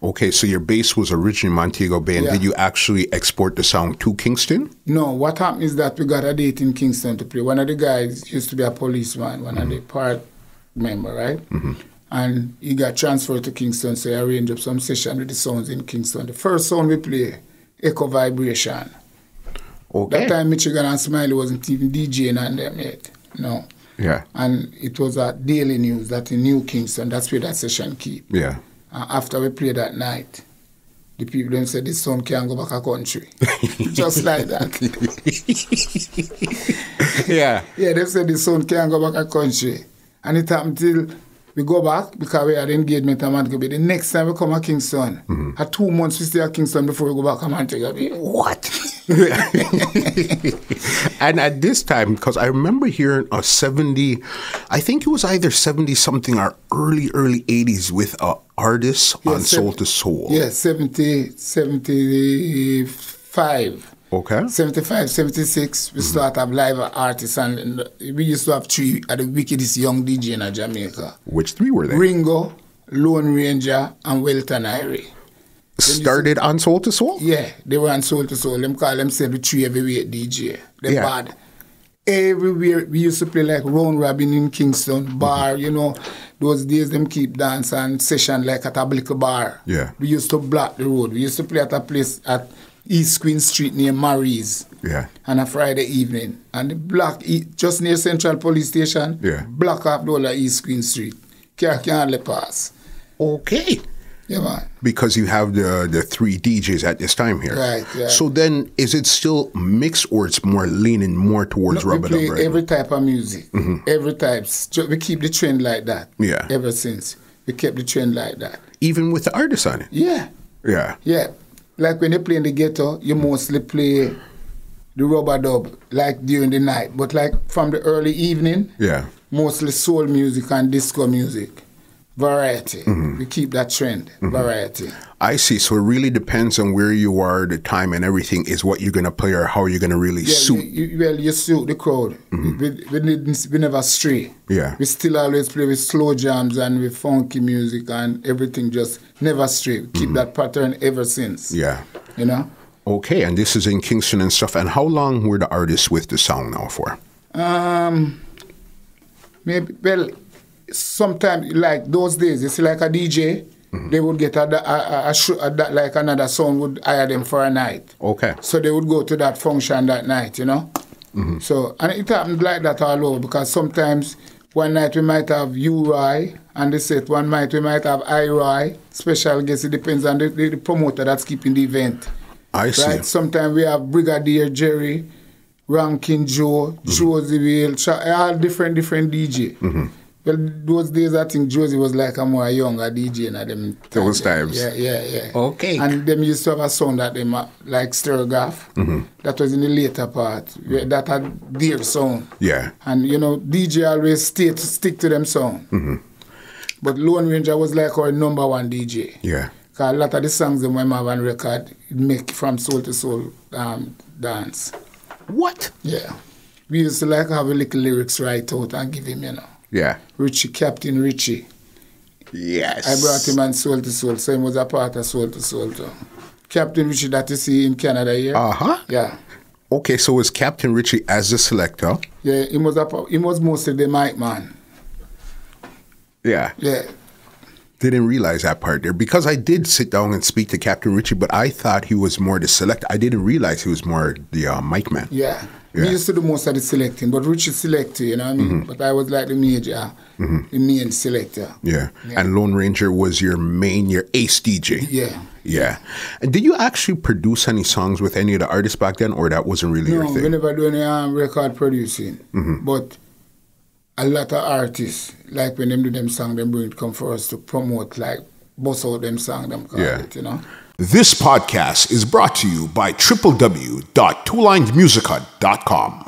Okay, so your base was originally Montego Bay, and did you actually export the sound to Kingston? No, what happened is that we got a date in Kingston to play. One of the guys used to be a policeman, one of the part member, right? And he got transferred to Kingston, so I arranged up some session with the sounds in Kingston. The first sound we play, Echo Vibration. Okay. That time Michigan and Smiley wasn't even DJing on them yet. No. Yeah. And it was at Daily News that in New Kingston, that's where that session keep. Yeah. After we played that night, the people then said this son can't go back a country. Just like that. Yeah. Yeah, they said this son can't go back a country. And it happened till we go back because we had engagement at Montego Bay. The next time we come to Kingston, at 2 months we stay at Kingston before we go back to Montego Bay. What? And at this time, because I remember hearing a 70, I think it was either 70-something or early 80s with artists on Soul to Soul. Yeah, 75. Okay. 75, 76, we start have live artists, and we used to have 3 at the wickedest young DJ in Jamaica. Which 3 were they? Ringo, Lone Ranger, and Welton Irie. Started on Soul to Soul? Yeah, they were on Soul to Soul. Them call themselves the 3 heavyweight DJ. They're bad. Everywhere, we used to play like round robin in Kingston, bar, you know. Those days, them keep dance and session like at a blick bar. Yeah. We used to block the road. We used to play at a place at East Queen Street near Marie's. Yeah. On a Friday evening. And the block, just near Central Police Station, block off the whole of East Queen Street. Can't hardly pass. Okay. Yeah, man. Because you have the 3 DJs at this time here. Right, yeah. So then, is it still mixed or it's more leaning more towards rub-a-dub? We play every type of music. Every type. We keep the trend like that. Yeah. Ever since. We kept the trend like that. Even with the artists on it? Yeah. Yeah. Yeah. Like when you play in the ghetto, you mostly play the rub-a-dub, like during the night. But like from the early evening, mostly soul music and disco music. Variety. We keep that trend. Variety. I see. So it really depends on where you are, the time and everything is what you're going to play or how you're going to really suit. You suit the crowd. We never stray. Yeah. We still always play with slow jams and with funky music and everything, just never stray. We keep that pattern ever since. Yeah. You know? Okay, and this is in Kingston and stuff. And how long were the artists with the sound now for? Maybe, well, sometimes, like those days, you see, like a DJ, they would get like another sound would hire them for a night. Okay. So they would go to that function that night, you know? So, and it happened like that all over, because sometimes one night we might have U-Roy and the set, one night we might have I-Roy, special guest. It depends on the promoter that's keeping the event. I see. Right? Sometimes we have Brigadier Jerry, Rankin Joe, Josie Whale, all different DJ. Well, those days I think Josie was like a more younger DJ than them. Those times. Yeah. Okay. And them used to have a sound that them like Sturgaff. That was in the later part. That had their sound. Yeah. And you know, DJ always stick to them sound. But Lone Ranger was like our #1 DJ. Yeah. Because a lot of the songs that we have on record make from soul to soul dance. What? Yeah. We used to like have a little lyrics right out and give him, you know. Yeah. Richie, Captain Richie. Yes. I brought him on Soul to Soul, so he was a part of Soul to Soul too. Captain Richie that you see in Canada here. Yeah. Okay, so was Captain Richie as the selector? Yeah, he was mostly the mic man. Yeah. Yeah. Didn't realize that part there, because I did sit down and speak to Captain Richie, but I thought he was more the selector. I didn't realize he was more the mic man. Yeah. We used to do most of the selecting, but Richie selected, you know what I mean? But I was like the major, the main selector. Yeah. And Lone Ranger was your ace DJ. Yeah. Yeah. And did you actually produce any songs with any of the artists back then, or that wasn't really your thing? No, we never do any record producing. But a lot of artists, like when them do them song, them bring it come for us to promote, like bust out them song, them call it, you know? This podcast is brought to you by www.twolinesmusica.com.